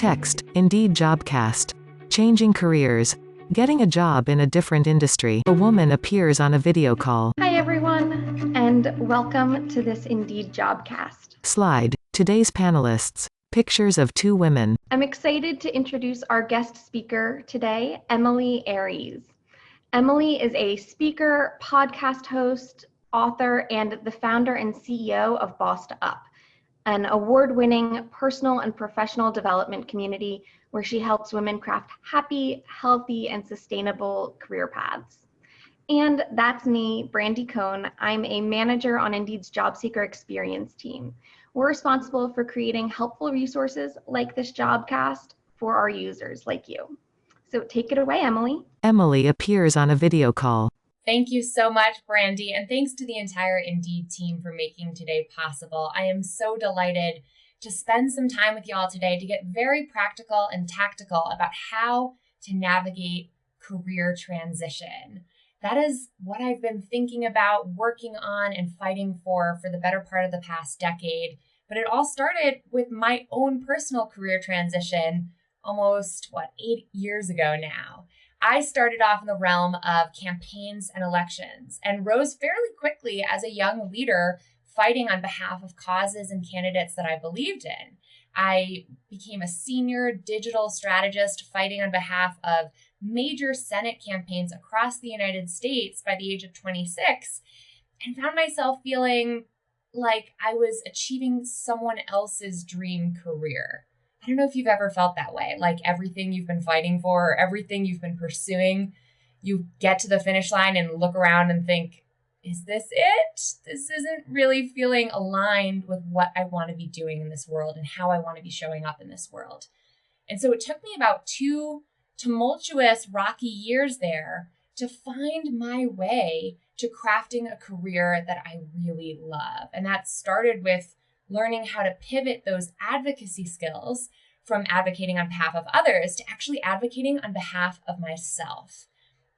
Text, Indeed Jobcast. Changing careers. Getting a job in a different industry. A woman appears on a video call. Hi everyone, and welcome to this Indeed Jobcast. Slide. Today's panelists. Pictures of two women. I'm excited to introduce our guest speaker today, Emilie Aries. Emilie is a speaker, podcast host, author, and the founder and CEO of Bossed Up, an award-winning personal and professional development community where she helps women craft happy, healthy, and sustainable career paths. And that's me, Brandy Cohn. I'm a manager on Indeed's Job Seeker Experience team. We're responsible for creating helpful resources like this Jobcast for our users like you. So take it away, Emilie. Emilie appears on a video call. Thank you so much, Brandy, and thanks to the entire Indeed team for making today possible. I am so delighted to spend some time with y'all today to get very practical and tactical about how to navigate career transition. That is what I've been thinking about, working on, and fighting for the better part of the past decade. But it all started with my own personal career transition almost, 8 years ago now. I started off in the realm of campaigns and elections and rose fairly quickly as a young leader fighting on behalf of causes and candidates that I believed in. I became a senior digital strategist fighting on behalf of major Senate campaigns across the United States by the age of 26 and found myself feeling like I was achieving someone else's dream career. I don't know if you've ever felt that way, like everything you've been fighting for or everything you've been pursuing, you get to the finish line and look around and think, is this it? This isn't really feeling aligned with what I want to be doing in this world and how I want to be showing up in this world. And so it took me about 2 tumultuous, rocky years there to find my way to crafting a career that I really love. And that started with learning how to pivot those advocacy skills from advocating on behalf of others to actually advocating on behalf of myself.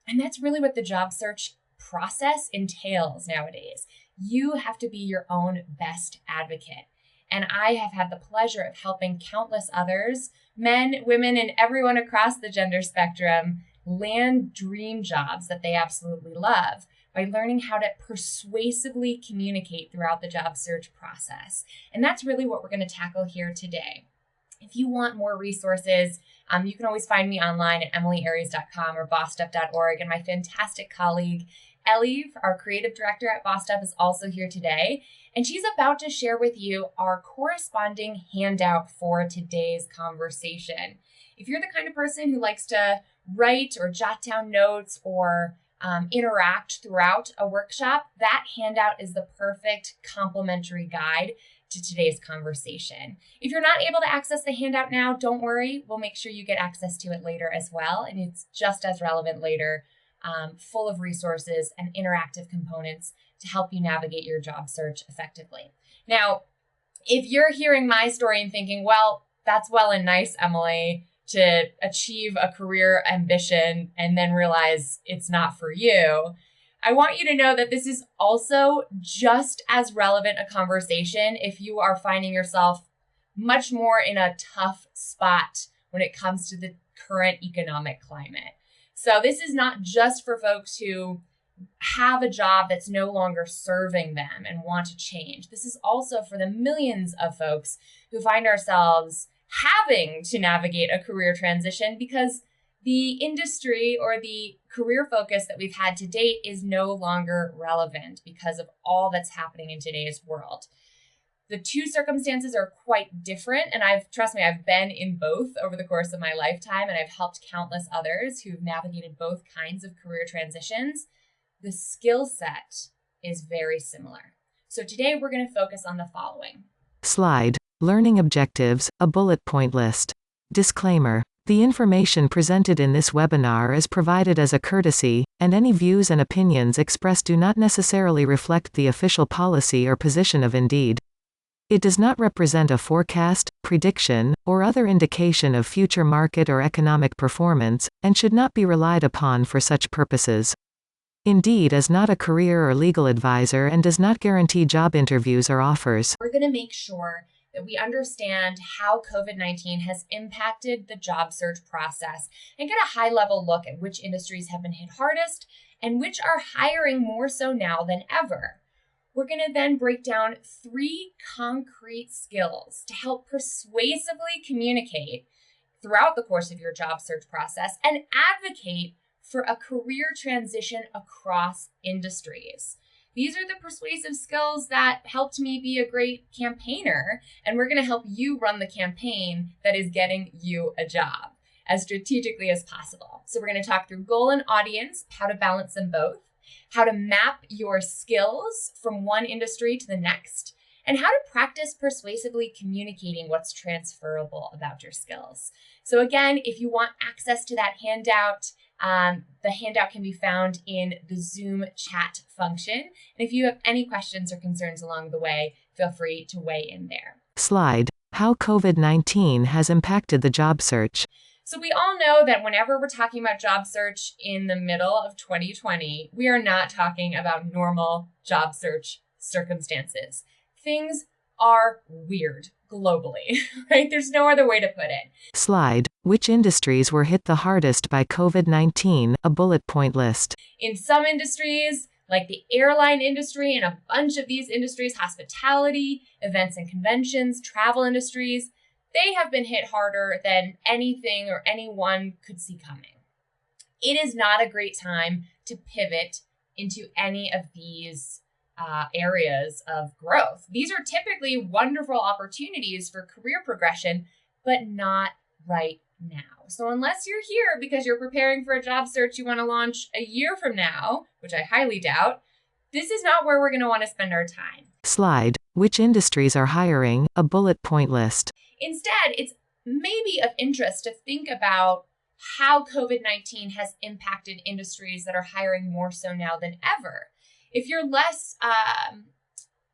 And that's really what the job search process entails nowadays. You have to be your own best advocate. And I have had the pleasure of helping countless others, men, women, and everyone across the gender spectrum, land dream jobs that they absolutely love by learning how to persuasively communicate throughout the job search process. And that's really what we're going to tackle here today. If you want more resources, you can always find me online at emiliearies.com or bossedup.org. And my fantastic colleague, Ellie, our creative director at Bossed Up, is also here today. And she's about to share with you our corresponding handout for today's conversation. If you're the kind of person who likes to write or jot down notes or interact throughout a workshop, that handout is the perfect complementary guide to today's conversation. If you're not able to access the handout now, don't worry. We'll make sure you get access to it later as well. And it's just as relevant later, full of resources and interactive components to help you navigate your job search effectively. Now, if you're hearing my story and thinking, well, that's well and nice, Emilie, to achieve a career ambition and then realize it's not for you, I want you to know that this is also just as relevant a conversation if you are finding yourself much more in a tough spot when it comes to the current economic climate. So this is not just for folks who have a job that's no longer serving them and want to change. This is also for the millions of folks who find ourselves having to navigate a career transition because the industry or the career focus that we've had to date is no longer relevant because of all that's happening in today's world. The two circumstances are quite different, and trust me, I've been in both over the course of my lifetime, and I've helped countless others who've navigated both kinds of career transitions. The skill set is very similar. So today we're going to focus on the following. Slide. Learning objectives, a bullet point list. Disclaimer. The information presented in this webinar is provided as a courtesy, and any views and opinions expressed do not necessarily reflect the official policy or position of Indeed. It does not represent a forecast, prediction, or other indication of future market or economic performance, and should not be relied upon for such purposes. Indeed is not a career or legal advisor and does not guarantee job interviews or offers. We're going to make sure that we understand how COVID-19 has impacted the job search process and get a high-level look at which industries have been hit hardest and which are hiring more so now than ever. We're going to then break down 3 concrete skills to help persuasively communicate throughout the course of your job search process and advocate for a career transition across industries. These are the persuasive skills that helped me be a great campaigner, and we're going to help you run the campaign that is getting you a job as strategically as possible. So we're going to talk through goal and audience, how to balance them both, how to map your skills from one industry to the next, and how to practice persuasively communicating what's transferable about your skills. So again, if you want access to that handout, the handout can be found in the Zoom chat function. And if you have any questions or concerns along the way, feel free to weigh in there. Slide. How COVID-19 has impacted the job search. So we all know that whenever we're talking about job search in the middle of 2020, we are not talking about normal job search circumstances. Things are weird globally, right? There's no other way to put it. Slide. Which industries were hit the hardest by COVID-19? A bullet point list. In some industries, like the airline industry and a bunch of these industries, hospitality, events and conventions, travel industries, they have been hit harder than anything or anyone could see coming. It is not a great time to pivot into any of these areas of growth. These are typically wonderful opportunities for career progression, but not right now. So unless you're here because you're preparing for a job search you want to launch a year from now, which I highly doubt, this is not where we're going to want to spend our time. Slide. Which industries are hiring? A bullet point list. Instead, it's maybe of interest to think about how COVID-19 has impacted industries that are hiring more so now than ever. If you're less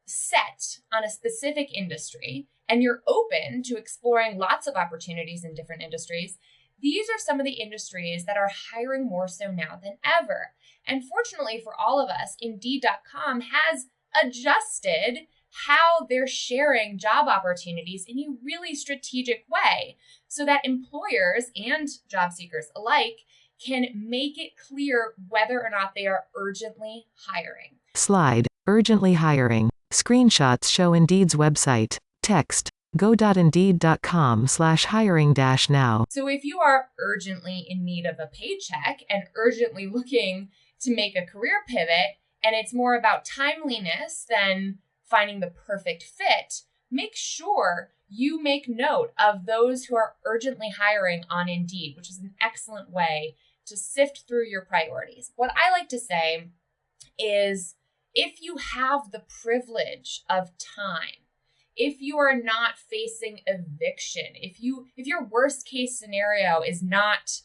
set on a specific industry and you're open to exploring lots of opportunities in different industries, these are some of the industries that are hiring more so now than ever. And fortunately for all of us, Indeed.com has adjusted how they're sharing job opportunities in a really strategic way so that employers and job seekers alike can make it clear whether or not they are urgently hiring. Slide. Urgently hiring. Screenshots show Indeed's website. Text. go.indeed.com/hiring-now. So if you are urgently in need of a paycheck and urgently looking to make a career pivot, and it's more about timeliness than finding the perfect fit, make sure you make note of those who are urgently hiring on Indeed, which is an excellent way to sift through your priorities. What I like to say is if you have the privilege of time, if you are not facing eviction, if your worst case scenario is not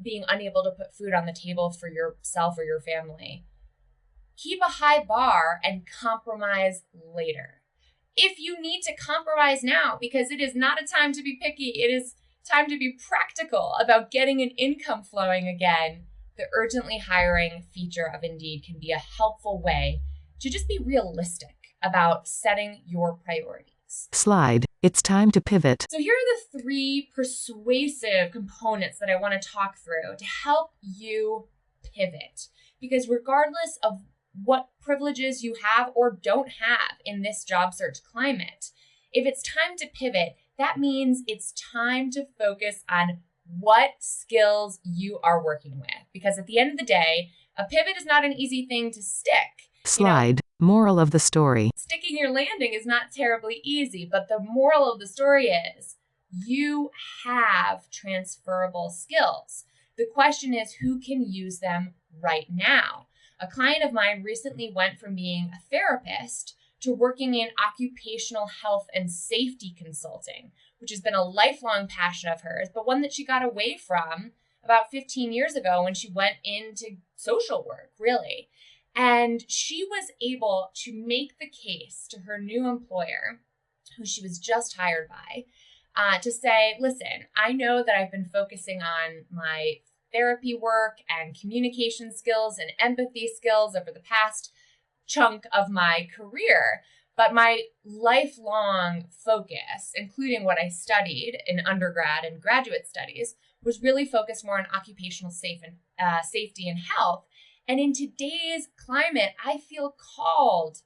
being unable to put food on the table for yourself or your family, keep a high bar and compromise later. If you need to compromise now, because it is not a time to be picky, it is time to be practical about getting an income flowing again, the urgently hiring feature of Indeed can be a helpful way to just be realistic about setting your priorities. Slide. It's time to pivot. So here are the 3 persuasive components that I want to talk through to help you pivot. Because regardless of what privileges you have or don't have in this job search climate, if it's time to pivot, that means it's time to focus on what skills you are working with. Because at the end of the day, a pivot is not an easy thing to stick. Slide. Moral of the story. Sticking your landing is not terribly easy, but the moral of the story is you have transferable skills. The question is who can use them right now. A client of mine recently went from being a therapist to working in occupational health and safety consulting, which has been a lifelong passion of hers, but one that she got away from about 15 years ago when she went into social work, really. And she was able to make the case to her new employer, who she was just hired by, to say, listen, I know that I've been focusing on my therapy work and communication skills and empathy skills over the past chunk of my career, But my lifelong focus, including what I studied in undergrad and graduate studies, was really focused more on occupational safety and health. And in today's climate, I feel called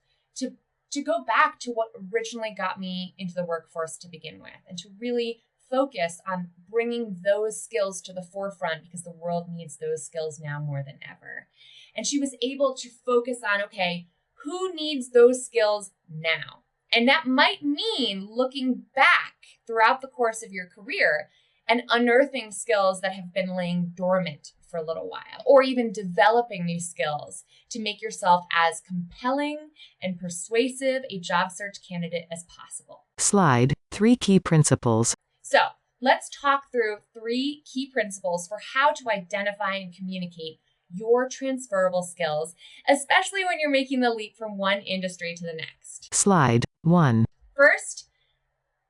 to go back to what originally got me into the workforce to begin with, and to really focus on bringing those skills to the forefront, because the world needs those skills now more than ever. And she was able to focus on, okay, who needs those skills now? And that might mean looking back throughout the course of your career and unearthing skills that have been laying dormant for a little while, or even developing new skills to make yourself as compelling and persuasive a job search candidate as possible. Slide 3 key principles. So let's talk through 3 key principles for how to identify and communicate your transferable skills, especially when you're making the leap from one industry to the next. Slide 1. First,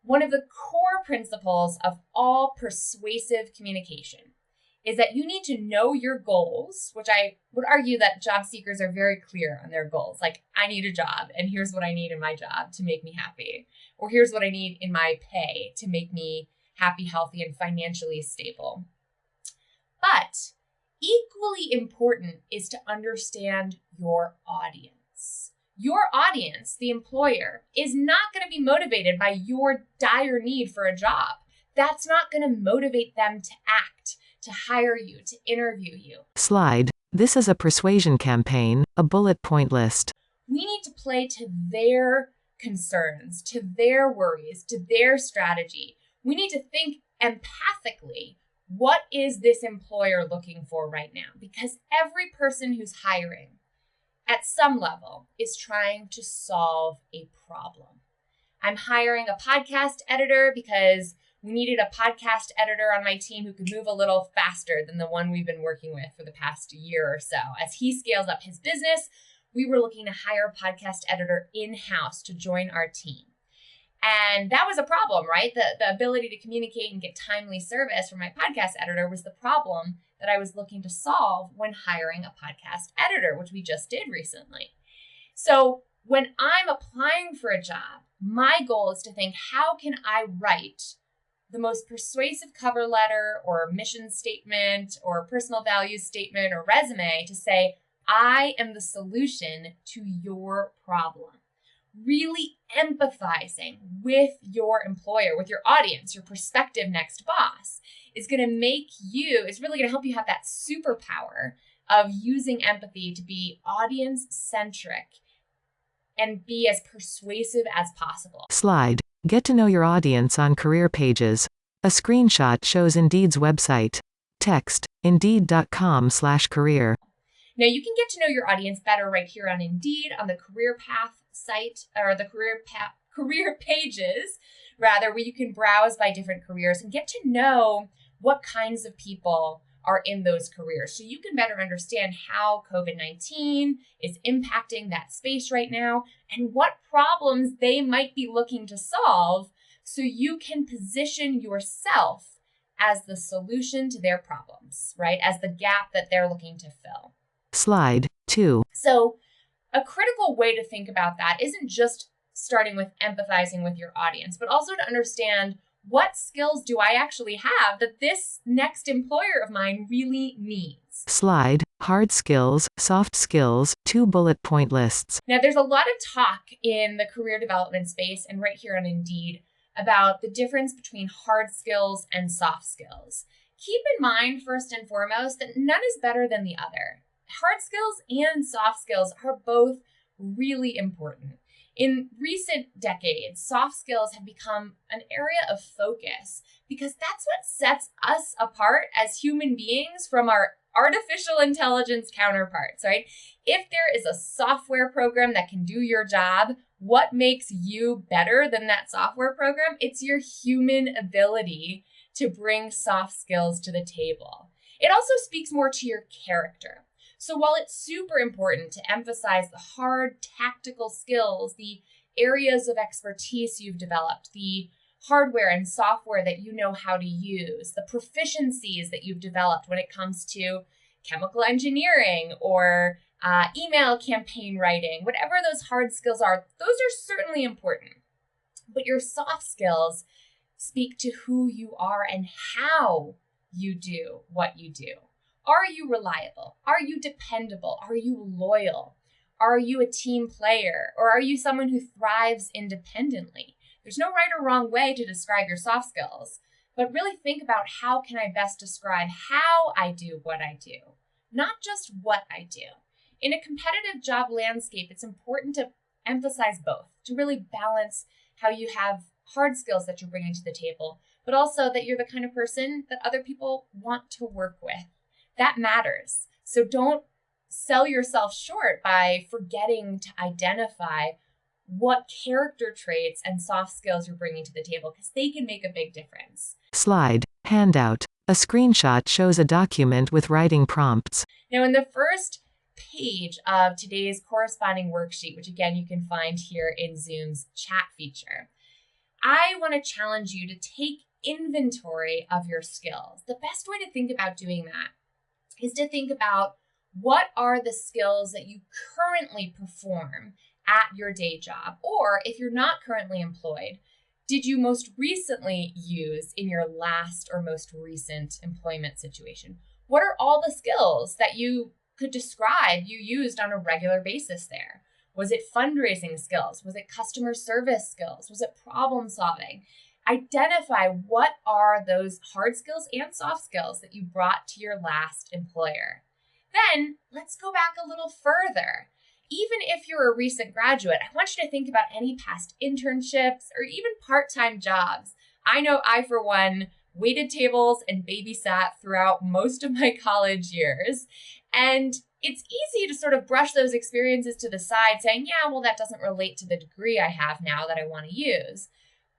one of the core principles of all persuasive communication is that you need to know your goals, which I would argue that job seekers are very clear on their goals. Like, I need a job, and here's what I need in my job to make me happy. Or here's what I need in my pay to make me happy, healthy, and financially stable. But equally important is to understand your audience. Your audience, the employer, is not going to be motivated by your dire need for a job. That's not going to motivate them to act, to hire you, to interview you. Slide. This is a persuasion campaign, a bullet point list. We need to play to their concerns, to their worries, to their strategy. We need to think empathically. What is this employer looking for right now? Because every person who's hiring at some level is trying to solve a problem. I'm hiring a podcast editor because we needed a podcast editor on my team who could move a little faster than the one we've been working with for the past year or so. As he scales up his business, we were looking to hire a podcast editor in-house to join our team. And that was a problem, right? The ability to communicate and get timely service from my podcast editor was the problem that I was looking to solve when hiring a podcast editor, which we just did recently. So when I'm applying for a job, my goal is to think, how can I write the most persuasive cover letter or mission statement or personal values statement or resume to say, I am the solution to your problem. Really empathizing with your employer, with your audience, your prospective next boss is going to it's really going to help you have that superpower of using empathy to be audience centric and be as persuasive as possible. Slide. Get to know your audience on career pages. A screenshot shows Indeed's website. Text, indeed.com/career. Now you can get to know your audience better right here on Indeed, on the career path site, or the career pages, rather, where you can browse by different careers and get to know what kinds of people are in those careers. So you can better understand how COVID-19 is impacting that space right now and what problems they might be looking to solve, so you can position yourself as the solution to their problems, right? As the gap that they're looking to fill. Slide 2. So a critical way to think about that isn't just starting with empathizing with your audience, but also to understand, what skills do I actually have that this next employer of mine really needs? Slide. Hard skills, soft skills, 2 bullet point lists. Now, there's a lot of talk in the career development space and right here on Indeed about the difference between hard skills and soft skills. Keep in mind, first and foremost, that none is better than the other. Hard skills and soft skills are both really important. In recent decades, soft skills have become an area of focus because that's what sets us apart as human beings from our artificial intelligence counterparts, right? If there is a software program that can do your job, what makes you better than that software program? It's your human ability to bring soft skills to the table. It also speaks more to your character. So while it's super important to emphasize the hard tactical skills, the areas of expertise you've developed, the hardware and software that you know how to use, the proficiencies that you've developed when it comes to chemical engineering or email campaign writing, whatever those hard skills are, those are certainly important. But your soft skills speak to who you are and how you do what you do. Are you reliable? Are you dependable? Are you loyal? Are you a team player? Or are you someone who thrives independently? There's no right or wrong way to describe your soft skills, but really think about how can I best describe how I do what I do, not just what I do. In a competitive job landscape, it's important to emphasize both, to really balance how you have hard skills that you're bringing to the table, but also that you're the kind of person that other people want to work with. That matters. So don't sell yourself short by forgetting to identify what character traits and soft skills you're bringing to the table, because they can make a big difference. Slide. Handout. A screenshot shows a document with writing prompts. Now, in the first page of today's corresponding worksheet, which again you can find here in Zoom's chat feature, I want to challenge you to take inventory of your skills. The best way to think about doing that is to think about what are the skills that you currently perform at your day job, or if you're not currently employed, did you most recently use in your last or most recent employment situation? What are all the skills that you could describe you used on a regular basis there? Was it fundraising skills? Was it customer service skills? Was it problem solving? Identify what are those hard skills and soft skills that you brought to your last employer. Then let's go back a little further. Even if you're a recent graduate, I want you to think about any past internships or even part-time jobs. I know I, for one, waited tables and babysat throughout most of my college years. And it's easy to sort of brush those experiences to the side saying, yeah, well, that doesn't relate to the degree I have now that I want to use.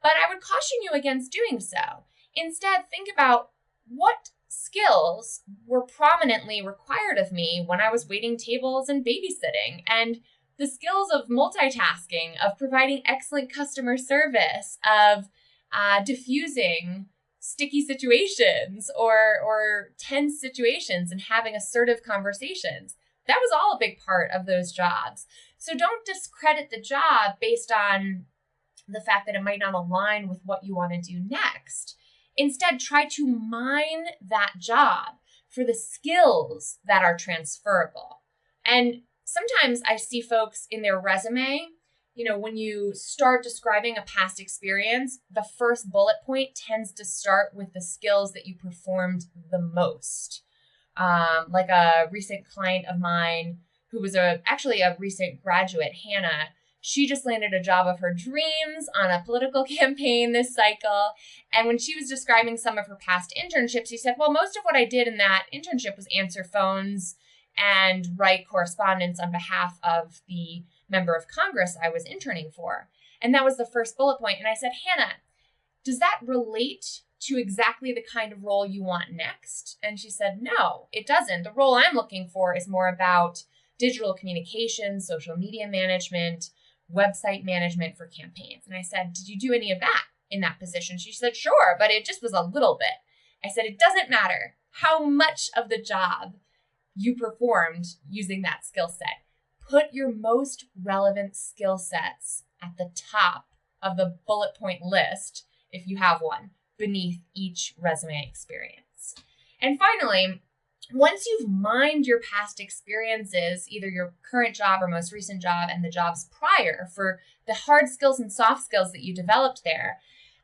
But I would caution you against doing so. Instead, think about what skills were prominently required of me when I was waiting tables and babysitting, and the skills of multitasking, of providing excellent customer service, of diffusing sticky situations or tense situations and having assertive conversations. That was all a big part of those jobs. So don't discredit the job based on the fact that it might not align with what you want to do next. Instead, try to mine that job for the skills that are transferable. And sometimes I see folks in their resume, when you start describing a past experience, the first bullet point tends to start with the skills that you performed the most. Like a recent client of mine who was actually a recent graduate, Hannah. She just landed a job of her dreams on a political campaign this cycle. And when she was describing some of her past internships, she said, well, most of what I did in that internship was answer phones and write correspondence on behalf of the member of Congress I was interning for. And that was the first bullet point. And I said, Hannah, does that relate to exactly the kind of role you want next? And she said, no, it doesn't. The role I'm looking for is more about digital communications, social media management, website management for campaigns. And I said, did you do any of that in that position? She said, sure, but it just was a little bit. I said, it doesn't matter how much of the job you performed using that skill set. Put your most relevant skill sets at the top of the bullet point list, if you have one, beneath each resume experience. And finally, once you've mined your past experiences, either your current job or most recent job and the jobs prior for the hard skills and soft skills that you developed there,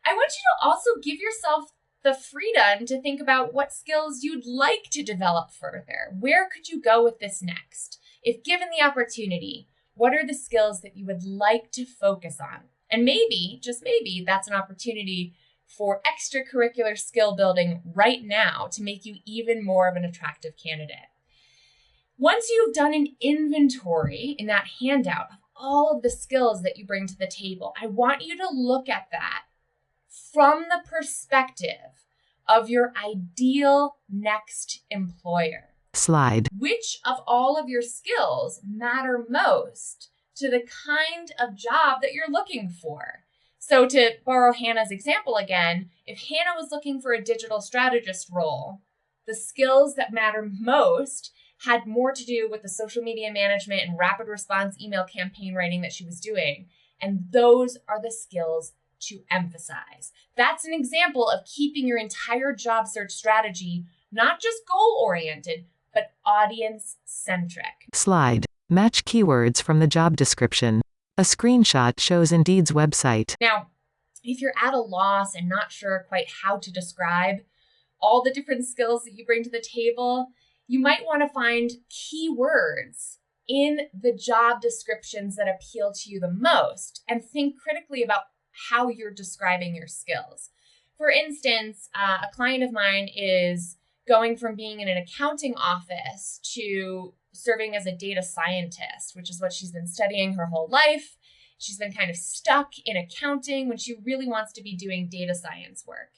I want you to also give yourself the freedom to think about what skills you'd like to develop further. Where could you go with this next? If given the opportunity, what are the skills that you would like to focus on? And maybe, just maybe, that's an opportunity for extracurricular skill building right now to make you even more of an attractive candidate. Once you've done an inventory in that handout of all of the skills that you bring to the table, I want you to look at that from the perspective of your ideal next employer. Slide. Which of all of your skills matter most to the kind of job that you're looking for? So to borrow Hannah's example again, if Hannah was looking for a digital strategist role, the skills that matter most had more to do with the social media management and rapid response email campaign writing that she was doing. And those are the skills to emphasize. That's an example of keeping your entire job search strategy not just goal-oriented, but audience-centric. Slide. Match keywords from the job description. A screenshot shows Indeed's website. Now, if you're at a loss and not sure quite how to describe all the different skills that you bring to the table, you might want to find keywords in the job descriptions that appeal to you the most and think critically about how you're describing your skills. For instance, a client of mine is going from being in an accounting office to serving as a data scientist, which is what she's been studying her whole life. She's been kind of stuck in accounting when she really wants to be doing data science work.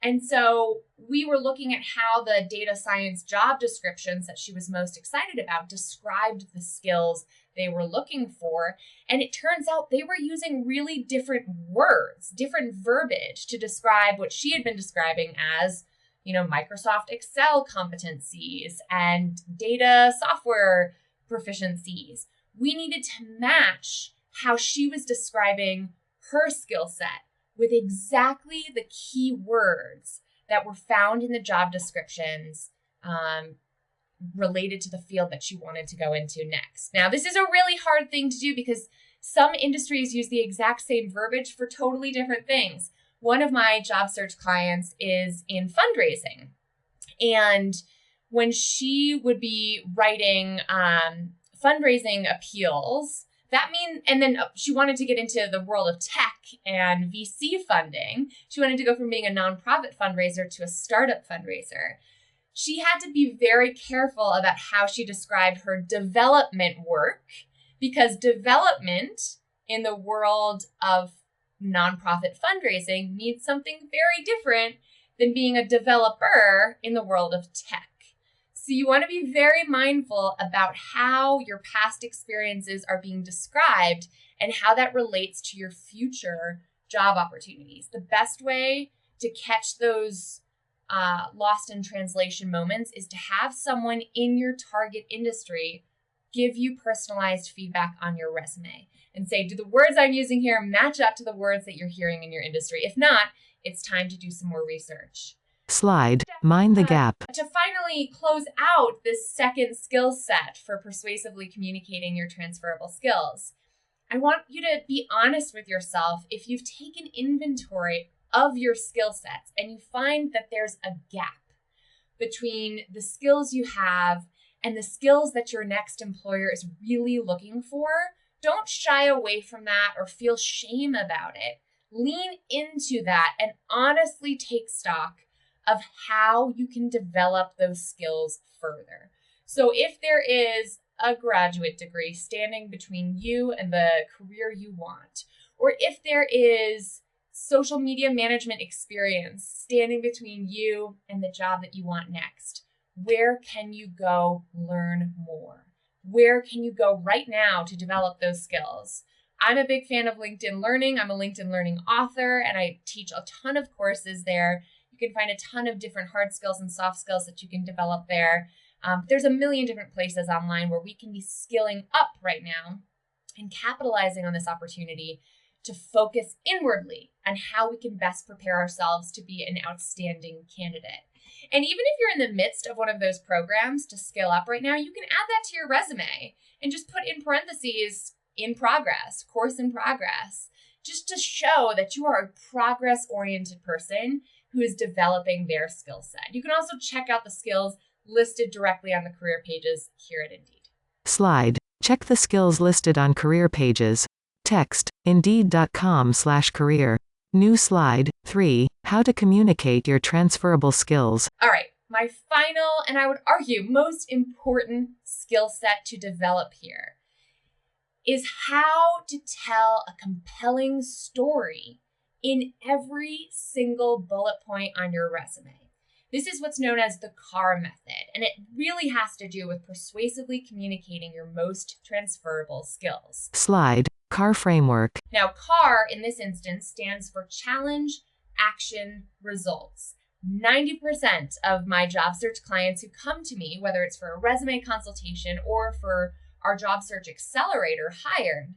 And so we were looking at how the data science job descriptions that she was most excited about described the skills they were looking for. And it turns out they were using really different words, different verbiage to describe what she had been describing as, Microsoft Excel competencies and data software proficiencies. We needed to match how she was describing her skill set with exactly the key words that were found in the job descriptions related to the field that she wanted to go into next. Now, this is a really hard thing to do because some industries use the exact same verbiage for totally different things. One of my job search clients is in fundraising. And when she would be writing fundraising appeals, and then she wanted to get into the world of tech and VC funding. She wanted to go from being a nonprofit fundraiser to a startup fundraiser. She had to be very careful about how she described her development work, because development in the world of nonprofit fundraising means something very different than being a developer in the world of tech. So you want to be very mindful about how your past experiences are being described and how that relates to your future job opportunities. The best way to catch those lost in translation moments is to have someone in your target industry give you personalized feedback on your resume and say, do the words I'm using here match up to the words that you're hearing in your industry? If not, it's time to do some more research. Slide. Mind the gap. To finally close out this second skill set for persuasively communicating your transferable skills, I want you to be honest with yourself if you've taken inventory of your skill sets and you find that there's a gap between the skills you have and the skills that your next employer is really looking for. Don't shy away from that or feel shame about it. Lean into that and honestly take stock of how you can develop those skills further. So if there is a graduate degree standing between you and the career you want, or if there is social media management experience standing between you and the job that you want next, where can you go learn more? Where can you go right now to develop those skills? I'm a big fan of LinkedIn Learning. I'm a LinkedIn Learning author, and I teach a ton of courses there. You can find a ton of different hard skills and soft skills that you can develop there. There's a million different places online where we can be skilling up right now and capitalizing on this opportunity to focus inwardly on how we can best prepare ourselves to be an outstanding candidate. And even if you're in the midst of one of those programs to skill up right now, you can add that to your resume and just put in parentheses, in progress, course in progress, just to show that you are a progress-oriented person who is developing their skill set. You can also check out the skills listed directly on the career pages here at Indeed. Slide. Check the skills listed on career pages. Text, Indeed.com/career. New slide, 3, how to communicate your transferable skills. All right, my final, and I would argue most important skill set to develop here is how to tell a compelling story in every single bullet point on your resume. This is what's known as the CAR method, and it really has to do with persuasively communicating your most transferable skills. Slide, CAR framework. Now, CAR in this instance stands for challenge, action, results. 90% of my job search clients who come to me, whether it's for a resume consultation or for our job search accelerator hired,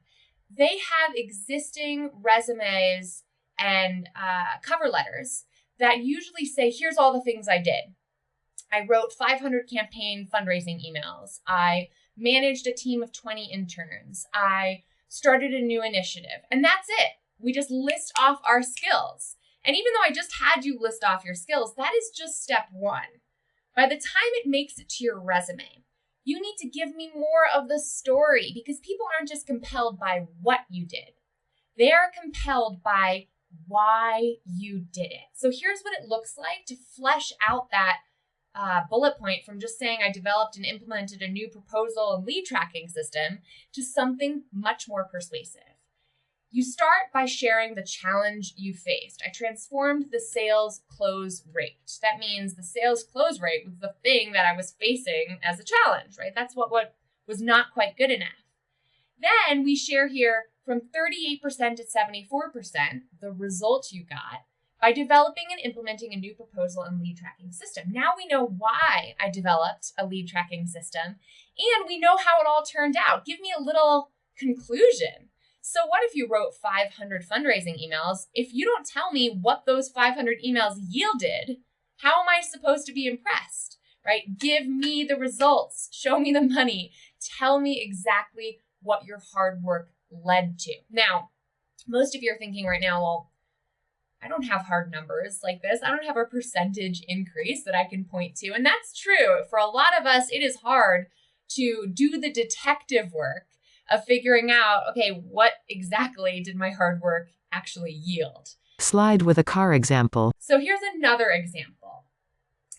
they have existing resumes and cover letters that usually say, here's all the things I did. I wrote 500 campaign fundraising emails. I managed a team of 20 interns. I started a new initiative. And that's it. We just list off our skills. And even though I just had you list off your skills, that is just step one. By the time it makes it to your resume, you need to give me more of the story, because people aren't just compelled by what you did. They are compelled by why you did it. So here's what it looks like to flesh out that bullet point from just saying I developed and implemented a new proposal and lead tracking system to something much more persuasive. You start by sharing the challenge you faced. I transformed the sales close rate. That means the sales close rate was the thing that I was facing as a challenge, right? That's what was not quite good enough. Then we share here from 38% to 74%, the result you got by developing and implementing a new proposal and lead tracking system. Now we know why I developed a lead tracking system, and we know how it all turned out. Give me a little conclusion. So what if you wrote 500 fundraising emails? If you don't tell me what those 500 emails yielded, how am I supposed to be impressed, right? Give me the results. Show me the money. Tell me exactly what your hard work led to. Now, most of you are thinking right now, well, I don't have hard numbers like this. I don't have a percentage increase that I can point to. And that's true. For a lot of us, it is hard to do the detective work of figuring out, okay, what exactly did my hard work actually yield? Slide with a car example. So here's another example.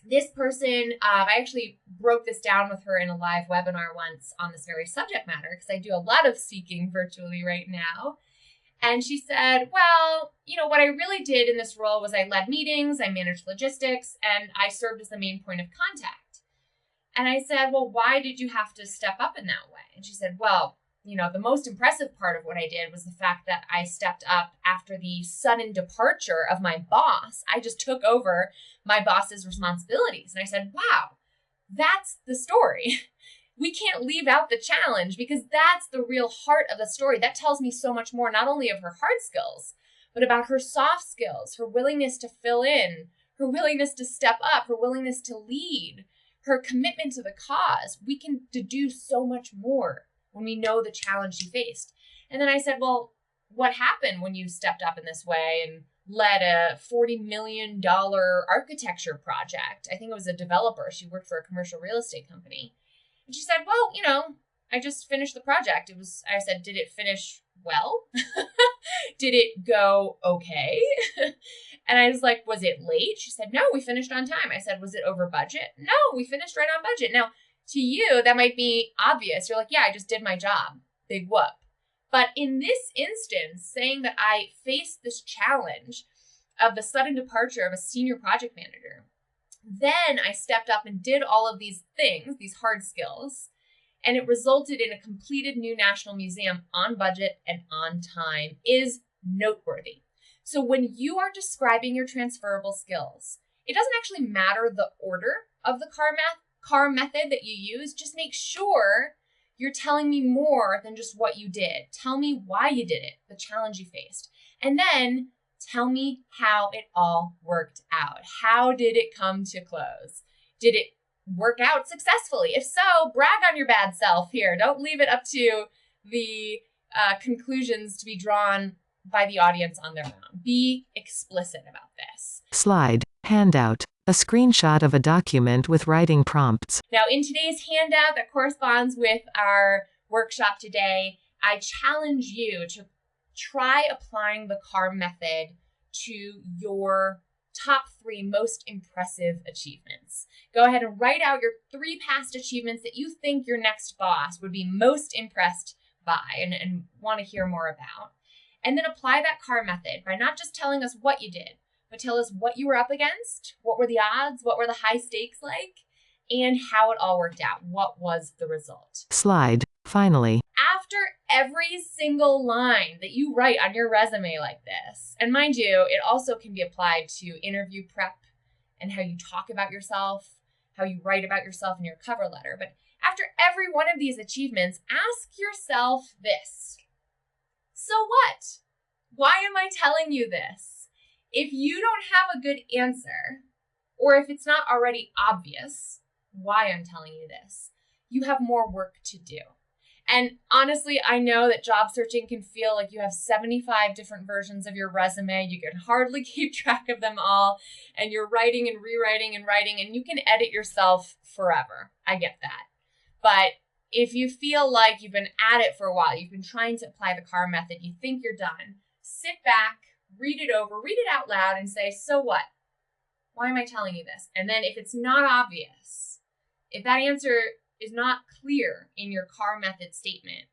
This person, I actually broke this down with her in a live webinar once on this very subject matter, because I do a lot of speaking virtually right now. And she said, well, what I really did in this role was I led meetings, I managed logistics, and I served as the main point of contact. And I said, well, why did you have to step up in that way? And she said, well, the most impressive part of what I did was the fact that I stepped up after the sudden departure of my boss. I just took over my boss's responsibilities. And I said, wow, that's the story. We can't leave out the challenge, because that's the real heart of the story. That tells me so much more, not only of her hard skills, but about her soft skills, her willingness to fill in, her willingness to step up, her willingness to lead, her commitment to the cause. We can deduce so much more when we know the challenge she faced. And then I said, well, what happened when you stepped up in this way and led a $40 million architecture project? I think it was a developer. She worked for a commercial real estate company. And she said, well, I just finished the project. I said, did it finish well? Did it go okay? And I was like, was it late? She said, no, we finished on time. I said, was it over budget? No, we finished right on budget. Now, to you, that might be obvious. You're like, yeah, I just did my job. Big whoop. But in this instance, saying that I faced this challenge of the sudden departure of a senior project manager, then I stepped up and did all of these things, these hard skills, and it resulted in a completed new National Museum on budget and on time, is noteworthy. So when you are describing your transferable skills, it doesn't actually matter the order of the car method that you use. Just make sure you're telling me more than just what you did. Tell me why you did it, the challenge you faced, and then tell me how it all worked out. How did it come to close? Did it work out successfully? If so, brag on your bad self here. Don't leave it up to the conclusions to be drawn by the audience on their own. Be explicit about this. Slide. Handout. A screenshot of a document with writing prompts. Now, in today's handout that corresponds with our workshop today, I challenge you to try applying the CAR method to your top 3 most impressive achievements. Go ahead and write out your 3 past achievements that you think your next boss would be most impressed by and want to hear more about. And then apply that CAR method by not just telling us what you did, but tell us what you were up against, what were the odds, what were the high stakes like, and how it all worked out. What was the result? Slide. Finally. After every single line that you write on your resume like this, and mind you, it also can be applied to interview prep and how you talk about yourself, how you write about yourself in your cover letter. But after every one of these achievements, ask yourself this. So what? Why am I telling you this? If you don't have a good answer, or if it's not already obvious why I'm telling you this, you have more work to do. And honestly, I know that job searching can feel like you have 75 different versions of your resume. You can hardly keep track of them all, and you're writing and rewriting and writing, and you can edit yourself forever. I get that. But if you feel like you've been at it for a while, you've been trying to apply the CAR method, you think you're done, sit back, read it over, read it out loud, and say, so what? Why am I telling you this? And then if it's not obvious, if that answer is not clear in your CAR method statement,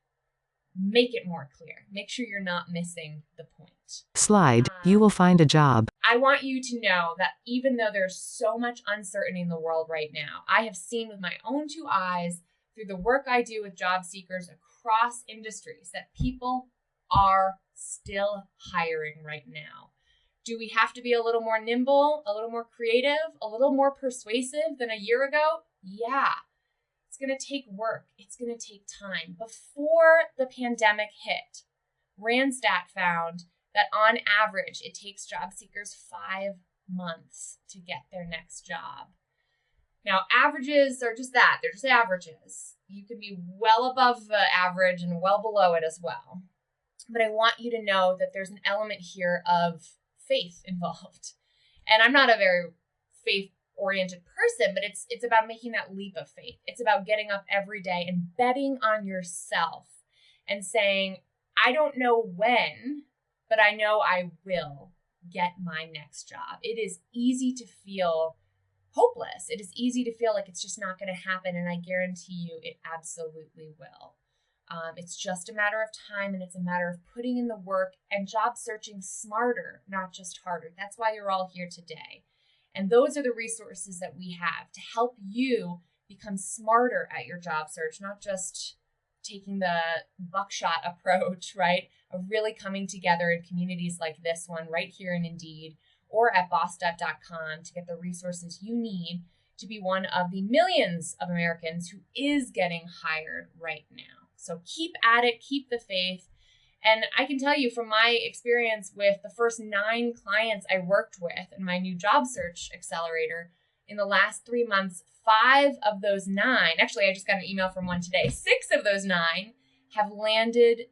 make it more clear. Make sure you're not missing the point. Slide, you will find a job. I want you to know that even though there's so much uncertainty in the world right now, I have seen with my own two eyes through the work I do with job seekers across industries that people are still hiring right now. Do we have to be a little more nimble, a little more creative, a little more persuasive than a year ago? Yeah. It's going to take work. It's going to take time. Before the pandemic hit, Randstad found that on average, it takes job seekers 5 months to get their next job. Now, averages are just that. They're just averages. You can be well above the average and well below it as well. But I want you to know that there's an element here of faith involved. And I'm not a very faith-oriented person, but it's about making that leap of faith. It's about getting up every day and betting on yourself and saying, I don't know when, but I know I will get my next job. It is easy to feel hopeless. It is easy to feel like it's just not going to happen, and I guarantee you it absolutely will. It's just a matter of time, and it's a matter of putting in the work and job searching smarter, not just harder. That's why you're all here today. And those are the resources that we have to help you become smarter at your job search, not just taking the buckshot approach, right? Of really coming together in communities like this one right here in Indeed or at bosstep.com to get the resources you need to be one of the millions of Americans who is getting hired right now. So keep at it, keep the faith. And I can tell you from my experience with the first 9 clients I worked with in my new job search accelerator, in the last 3 months, 5 of those 9, actually I just got an email from one today, 6 of those 9 have landed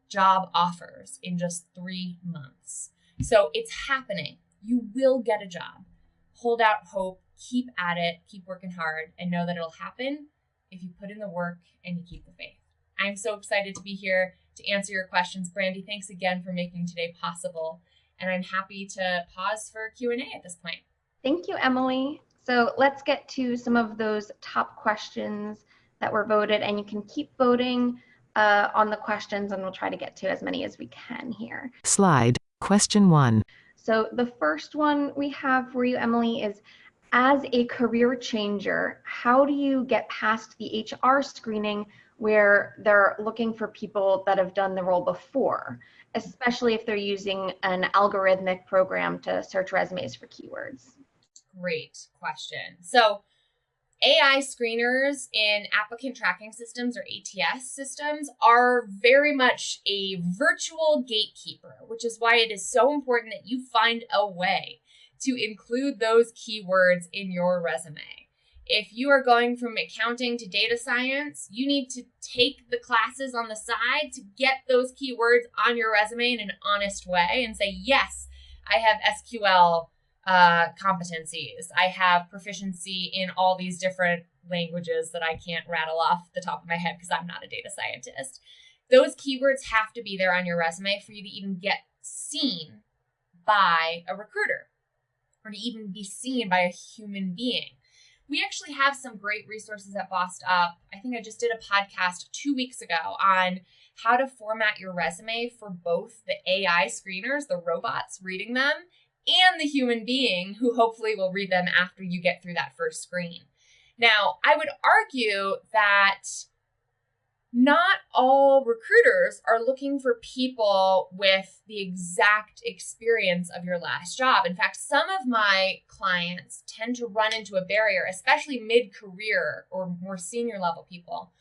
job offers in just 3 months. So it's happening. You will get a job. Hold out hope, keep at it, keep working hard, and know that it'll happen if you put in the work and you keep the faith. I'm so excited to be here to answer your questions. Brandy, thanks again for making today possible. And I'm happy to pause for Q&A at this point. Thank you, Emily. So let's get to some of those top questions that were voted, and you can keep voting on the questions, and we'll try to get to as many as we can here. Slide, question 1. So the first one we have for you, Emily, is as a career changer, how do you get past the HR screening where they're looking for people that have done the role before, especially if they're using an algorithmic program to search resumes for keywords? Great question. So AI screeners in applicant tracking systems or ATS systems are very much a virtual gatekeeper, which is why it is so important that you find a way to include those keywords in your resume. If you are going from accounting to data science, you need to take the classes on the side to get those keywords on your resume in an honest way and say, yes, I have SQL competencies. I have proficiency in all these different languages that I can't rattle off the top of my head because I'm not a data scientist. Those keywords have to be there on your resume for you to even get seen by a recruiter or to even be seen by a human being. We actually have some great resources at Bossed Up. I think I just did a podcast 2 weeks ago on how to format your resume for both the AI screeners, the robots reading them, and the human being who hopefully will read them after you get through that first screen. Now, I would argue that not all recruiters are looking for people with the exact experience of your last job. In fact, some of my clients tend to run into a barrier, especially mid-career or more senior level people,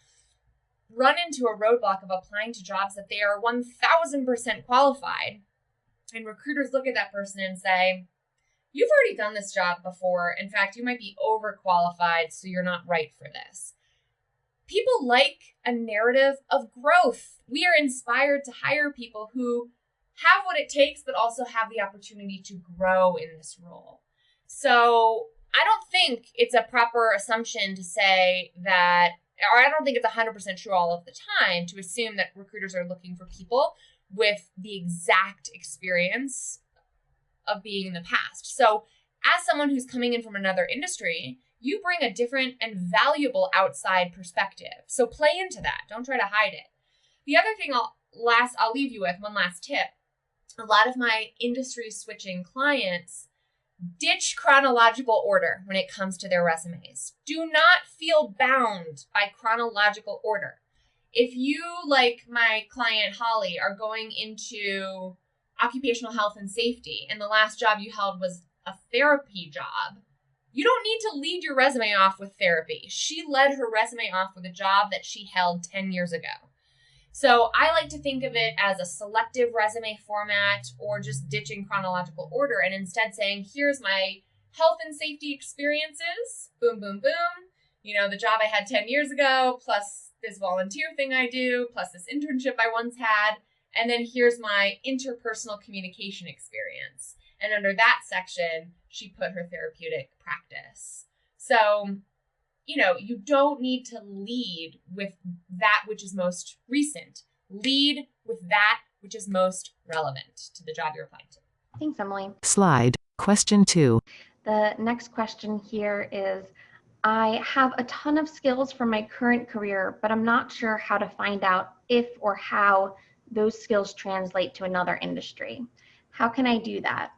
run into a roadblock of applying to jobs that they are 1000% qualified. And recruiters look at that person and say, you've already done this job before. In fact, you might be overqualified, so you're not right for this. People like a narrative of growth. We are inspired to hire people who have what it takes, but also have the opportunity to grow in this role. So I don't think it's a proper assumption to say that, or I don't think it's 100% true all of the time to assume that recruiters are looking for people with the exact experience of being in the past. So as someone who's coming in from another industry, you bring a different and valuable outside perspective. So play into that. Don't try to hide it. The other thing I'll leave you with, one last tip. A lot of my industry switching clients ditch chronological order when it comes to their resumes. Do not feel bound by chronological order. If you, like my client Holly, are going into occupational health and safety, and the last job you held was a therapy job, you don't need to lead your resume off with therapy. She led her resume off with a job that she held 10 years ago. So I like to think of it as a selective resume format or just ditching chronological order and instead saying, here's my health and safety experiences, boom, boom, boom. You know, the job I had 10 years ago, plus this volunteer thing I do, plus this internship I once had. And then here's my interpersonal communication experience. And under that section, she put her therapeutic practice. So, you know, you don't need to lead with that which is most recent. Lead with that which is most relevant to the job you're applying to. Thanks, Emily. Slide. Question 2. The next question here is, I have a ton of skills from my current career, but I'm not sure how to find out if or how those skills translate to another industry. How can I do that?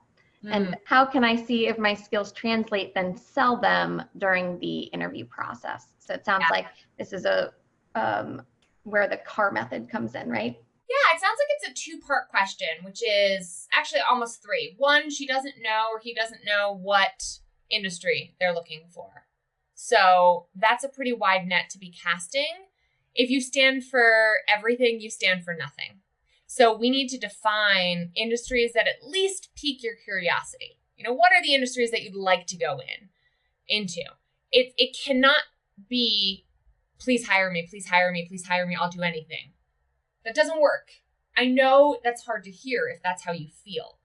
And how can I see if my skills translate, then sell them during the interview process? So it sounds like this is where the CAR method comes in, right? Yeah, it sounds like it's a two-part question, which is actually almost three. One, she doesn't know or he doesn't know what industry they're looking for. So that's a pretty wide net to be casting. If you stand for everything, you stand for nothing. So we need to define industries that at least pique your curiosity. You know, what are the industries that you'd like to go into? It cannot be, please hire me, please hire me, please hire me, I'll do anything. That doesn't work. I know that's hard to hear if that's how you feel.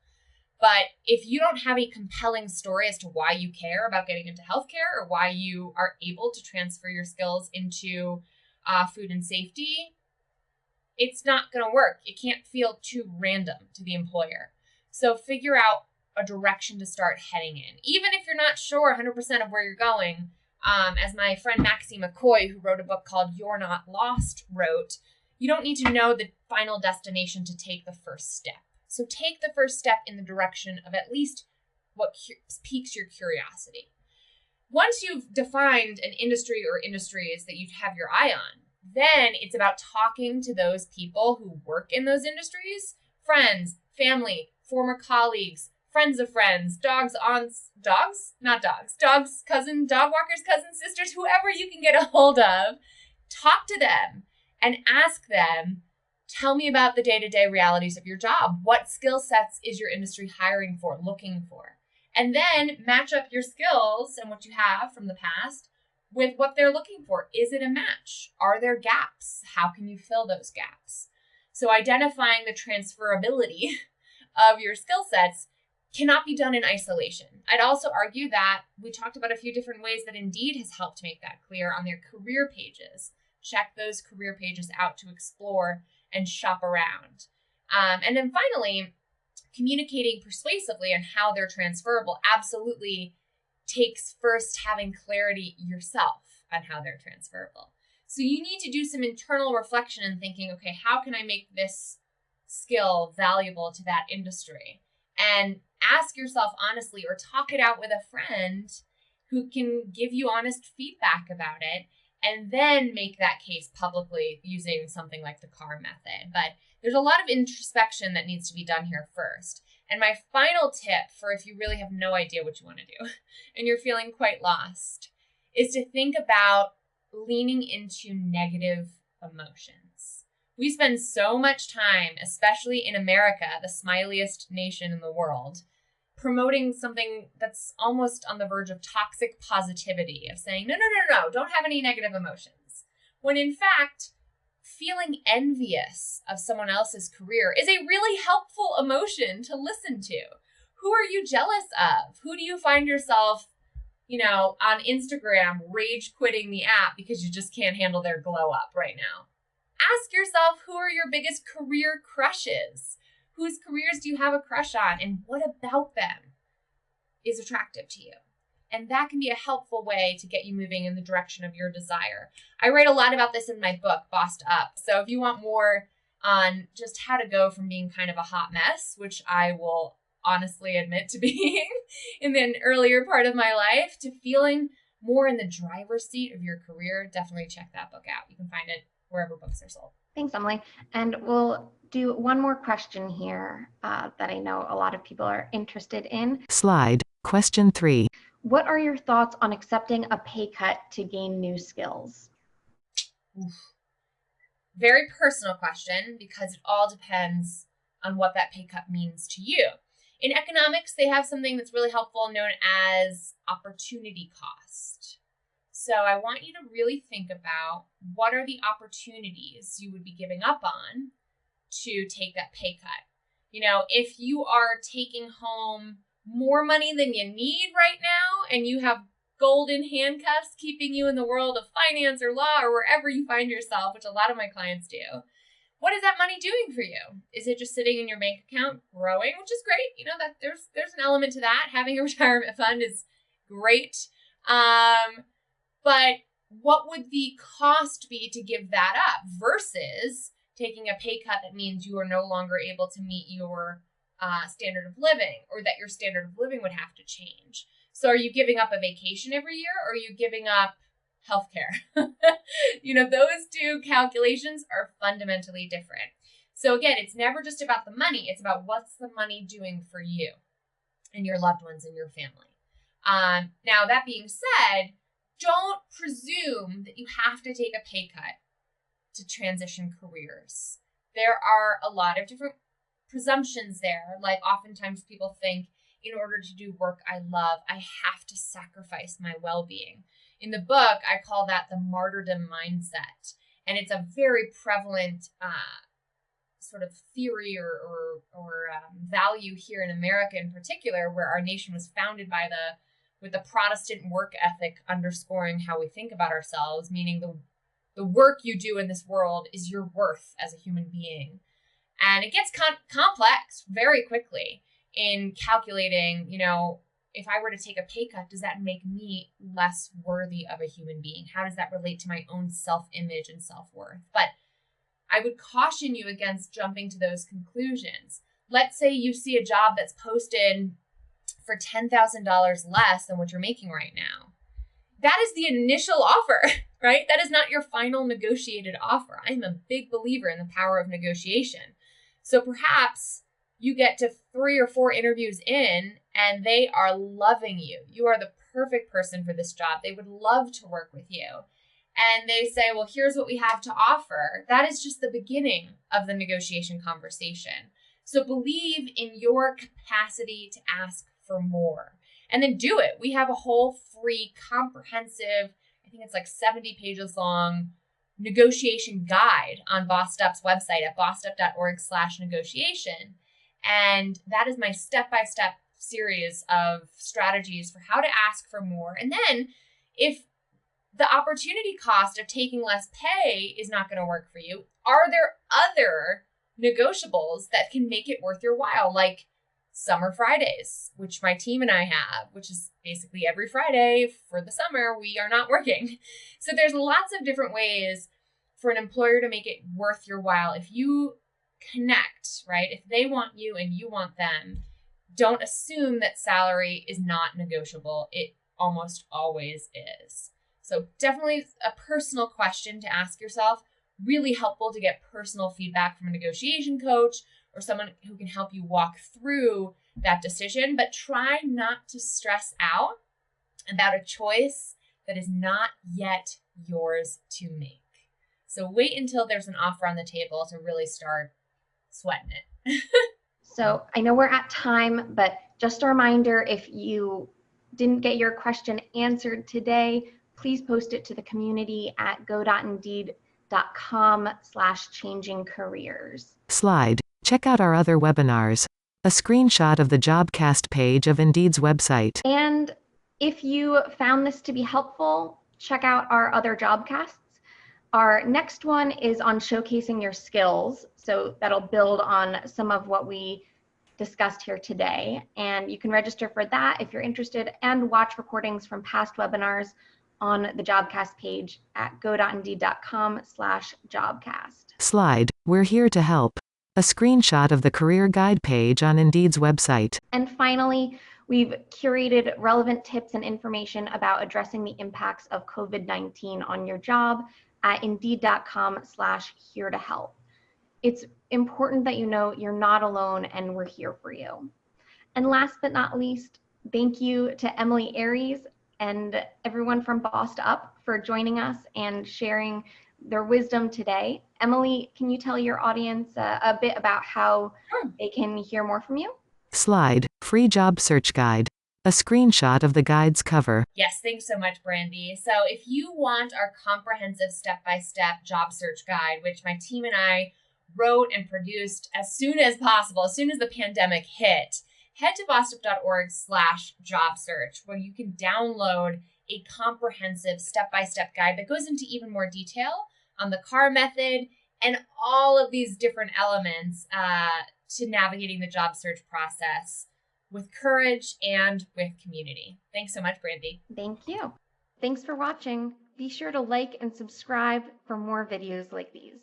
But if you don't have a compelling story as to why you care about getting into healthcare or why you are able to transfer your skills into food and safety, it's not going to work. It can't feel too random to the employer. So figure out a direction to start heading in. Even if you're not sure 100% of where you're going, as my friend Maxie McCoy, who wrote a book called You're Not Lost, wrote, you don't need to know the final destination to take the first step. So take the first step in the direction of at least what piques your curiosity. Once you've defined an industry or industries that you have your eye on, then it's about talking to those people who work in those industries, friends, family, former colleagues, friends of friends, dogs, cousin, dog walkers, cousins, sisters, whoever you can get a hold of. Talk to them and ask them, tell me about the day-to-day realities of your job. What skill sets is your industry hiring for, looking for? And then match up your skills and what you have from the past with what they're looking for. Is it a match? Are there gaps? How can you fill those gaps? So identifying the transferability of your skill sets cannot be done in isolation. I'd also argue that we talked about a few different ways that Indeed has helped make that clear on their career pages. Check those career pages out to explore and shop around. And then finally, communicating persuasively on how they're transferable absolutely takes first having clarity yourself on how they're transferable. So you need to do some internal reflection and thinking, okay, how can I make this skill valuable to that industry? And ask yourself honestly, or talk it out with a friend who can give you honest feedback about it. and then make that case publicly using something like the CAR method. But there's a lot of introspection that needs to be done here first. And my final tip for if you really have no idea what you want to do and you're feeling quite lost is to think about leaning into negative emotions. We spend so much time, especially in America, the smiliest nation in the world, promoting something that's almost on the verge of toxic positivity, of saying, no, don't have any negative emotions. When in fact, feeling envious of someone else's career is a really helpful emotion to listen to. Who are you jealous of? Who do you find yourself, on Instagram rage quitting the app because you just can't handle their glow up right now? Ask yourself, who are your biggest career crushes? Whose careers do you have a crush on? And what about them is attractive to you? And that can be a helpful way to get you moving in the direction of your desire. I write a lot about this in my book, Bossed Up. So if you want more on just how to go from being kind of a hot mess, which I will honestly admit to being in the earlier part of my life, to feeling more in the driver's seat of your career, definitely check that book out. You can find it wherever books are sold. Thanks, Emily. And we'll do one more question here that I know a lot of people are interested in. Slide. Question 3. What are your thoughts on accepting a pay cut to gain new skills? Very personal question, because it all depends on what that pay cut means to you. In economics, they have something that's really helpful known as opportunity cost. So I want you to really think about what are the opportunities you would be giving up on to take that pay cut. If you are taking home more money than you need right now and you have golden handcuffs keeping you in the world of finance or law or wherever you find yourself, which a lot of my clients do, what is that money doing for you? Is it just sitting in your bank account growing, which is great? That there's an element to that. Having a retirement fund is great. But what would the cost be to give that up versus taking a pay cut that means you are no longer able to meet your standard of living, or that your standard of living would have to change? So are you giving up a vacation every year, or are you giving up healthcare? Those two calculations are fundamentally different. So again, it's never just about the money. It's about what's the money doing for you and your loved ones and your family. Now, that being said, don't presume that you have to take a pay cut to transition careers. There are a lot of different presumptions there. Like oftentimes people think, in order to do work I love, I have to sacrifice my well-being. In the book, I call that the martyrdom mindset. And it's a very prevalent sort of theory or value here in America in particular, where our nation was founded with the Protestant work ethic underscoring how we think about ourselves, meaning the work you do in this world is your worth as a human being. And it gets complex very quickly in calculating, if I were to take a pay cut, does that make me less worthy of a human being? How does that relate to my own self-image and self-worth? But I would caution you against jumping to those conclusions. Let's say you see a job that's posted for $10,000 less than what you're making right now. That is the initial offer, right? That is not your final negotiated offer. I'm a big believer in the power of negotiation. So perhaps you get to 3 or 4 interviews in and they are loving you. You are the perfect person for this job. They would love to work with you. And they say, well, here's what we have to offer. That is just the beginning of the negotiation conversation. So believe in your capacity to ask for more, and then do it. We have a whole free, comprehensive, I think it's like 70 pages long, negotiation guide on Bossed Up's website at bossedup.org/negotiation. And that is my step-by-step series of strategies for how to ask for more. And then if the opportunity cost of taking less pay is not going to work for you, are there other negotiables that can make it worth your while, like Summer Fridays, which my team and I have, which is basically every Friday for the summer, we are not working. So there's lots of different ways for an employer to make it worth your while. If you connect, right? If they want you and you want them, don't assume that salary is not negotiable. It almost always is. So definitely a personal question to ask yourself. Really helpful to get personal feedback from a negotiation coach or someone who can help you walk through that decision, but try not to stress out about a choice that is not yet yours to make. So wait until there's an offer on the table to really start sweating it. So I know we're at time, but just a reminder, if you didn't get your question answered today, please post it to the community at go.indeed.com/changingcareers. Slide. Check out our other webinars. A screenshot of the Jobcast page of Indeed's website. And if you found this to be helpful, check out our other Jobcasts. Our next one is on showcasing your skills. So that'll build on some of what we discussed here today. And you can register for that if you're interested and watch recordings from past webinars on the Jobcast page at go.indeed.com/jobcast. Slide. We're here to help. A screenshot of the career guide page on Indeed's website. And finally, we've curated relevant tips and information about addressing the impacts of COVID-19 on your job at indeed.com/here to help. It's important that you know you're not alone and we're here for you. And last but not least, thank you to Emilie Aries and everyone from Bossed Up for joining us and sharing their wisdom today. Emilie, can you tell your audience a bit about how they can hear more from you? Slide. Free job search guide. A screenshot of the guide's cover. Yes, thanks so much, Brandy. So if you want our comprehensive step-by-step job search guide, which my team and I wrote and produced as soon as possible, as soon as the pandemic hit, head to bossedup.org/job search, where you can download a comprehensive step-by-step guide that goes into even more detail on the CAR method and all of these different elements to navigating the job search process with courage and with community. Thanks so much, Brandy. Thank you. Thanks for watching. Be sure to like and subscribe for more videos like these.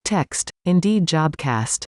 Text. Indeed Jobcast.